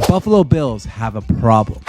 Buffalo Bills have a problem.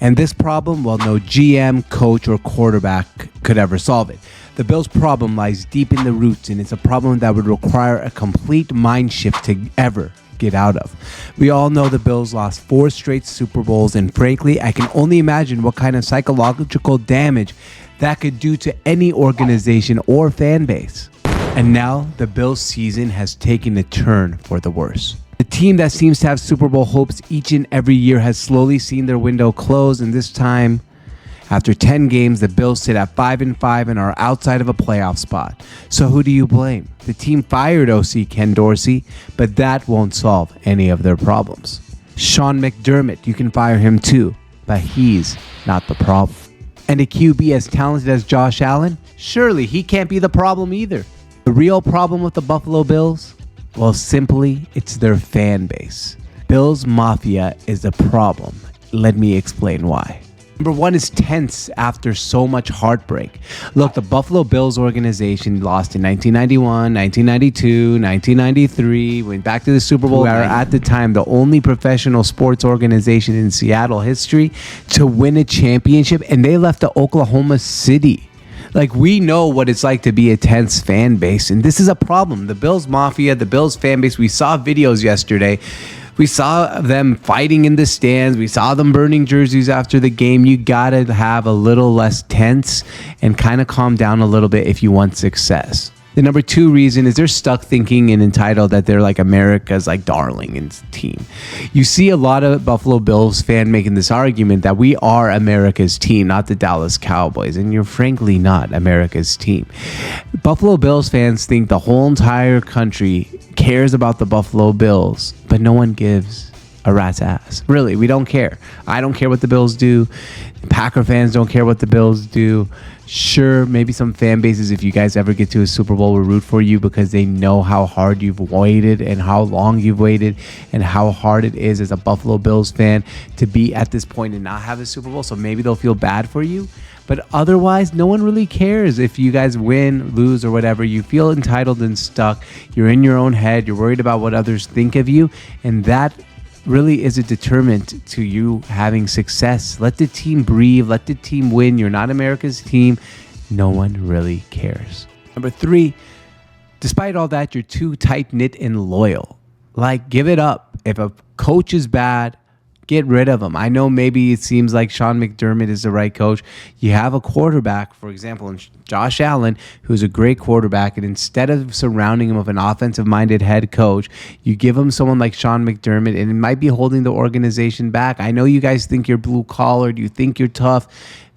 And this problem, well, no GM, coach, or quarterback could ever solve it. The Bills' problem lies deep in the roots, and it's a problem that would require a complete mind shift to ever get out of. We all know the Bills lost 4 straight Super Bowls, and frankly, I can only imagine what kind of psychological damage that could do to any organization or fan base. And now the Bills' season has taken a turn for the worse. The team that seems to have Super Bowl hopes each and every year has slowly seen their window close, and this time, after 10 games, the Bills sit at 5-5 and are outside of a playoff spot. So who do you blame? The team fired OC Ken Dorsey, but that won't solve any of their problems. Sean McDermott, you can fire him too, but he's not the problem. And a QB as talented as Josh Allen? Surely he can't be the problem either. The real problem with the Buffalo Bills? Well, simply, it's their fan base. Bills Mafia is the problem. Let me explain why. Number one is tense after so much heartbreak. Look, the Buffalo Bills organization lost in 1991, 1992, 1993, went back to the Super Bowl. We are at the time the only professional sports organization in Seattle history to win a championship, and they left to Oklahoma City. Like, we know what it's like to be a tense fan base, and this is a problem. The Bills Mafia, the Bills fan base, we saw videos yesterday. We saw them fighting in the stands. We saw them burning jerseys after the game. You got to have a little less tense and kind of calm down a little bit if you want success. The number 2 reason is they're stuck thinking and entitled that they're like America's like darling and team. You see a lot of Buffalo Bills fan making this argument that we are America's team, not the Dallas Cowboys, and you're frankly not America's team. Buffalo Bills fans think the whole entire country cares about the Buffalo Bills, but no one gives a rat's ass. Really, we don't care. I don't care what the Bills do. Packer fans don't care what the Bills do. Sure, maybe some fan bases, if you guys ever get to a Super Bowl, will root for you because they know how hard you've waited and how long you've waited and how hard it is as a Buffalo Bills fan to be at this point and not have a Super Bowl. So maybe they'll feel bad for you. But otherwise, no one really cares if you guys win, lose, or whatever. You feel entitled and stuck. You're in your own head. You're worried about what others think of you. And that really is a deterrent to you having success. Let the team breathe. Let the team win. You're not America's team. No one really cares. Number 3, despite all that, you're too tight-knit and loyal. Like, give it up. If a coach is bad, get rid of him. I know maybe it seems like Sean McDermott is the right coach. You have a quarterback, for example, in Josh Allen, who's a great quarterback, and instead of surrounding him with an offensive-minded head coach, you give him someone like Sean McDermott, and it might be holding the organization back. I know you guys think you're blue-collared, you think you're tough.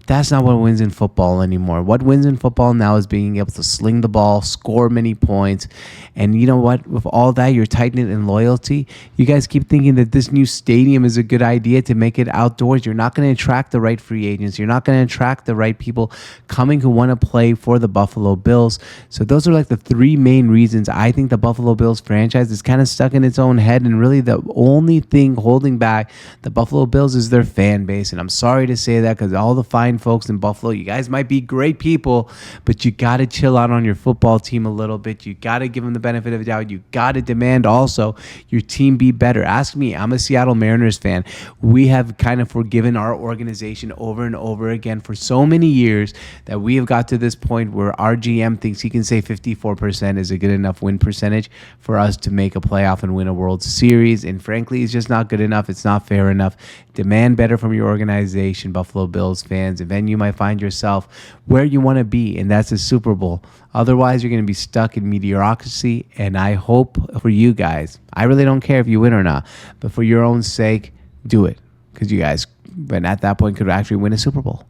That's not what wins in football anymore. What wins in football now is being able to sling the ball, score many points. And you know what? With all that, your tightness and loyalty, you guys keep thinking that this new stadium is a good idea to make it outdoors. You're not going to attract the right free agents. You're not going to attract the right people coming who want to play for the Buffalo Bills. So those are like the 3 main reasons I think the Buffalo Bills franchise is kind of stuck in its own head. And really the only thing holding back the Buffalo Bills is their fan base. And I'm sorry to say that because all the fine folks in Buffalo, you guys might be great people, but you got to chill out on your football team a little bit. You got to give them the benefit of the doubt. You got to demand also your team be better. Ask me. I'm a Seattle Mariners fan. We have kind of forgiven our organization over and over again for so many years that we have got to this point where our GM thinks he can say 54% is a good enough win percentage for us to make a playoff and win a World Series. And frankly, it's just not good enough. It's not fair enough. Demand better from your organization, Buffalo Bills fans. And then you might find yourself where you want to be, and that's the Super Bowl. Otherwise, you're going to be stuck in mediocrity, and I hope for you guys, I really don't care if you win or not, but for your own sake, do it, because you guys, at that point, could actually win a Super Bowl.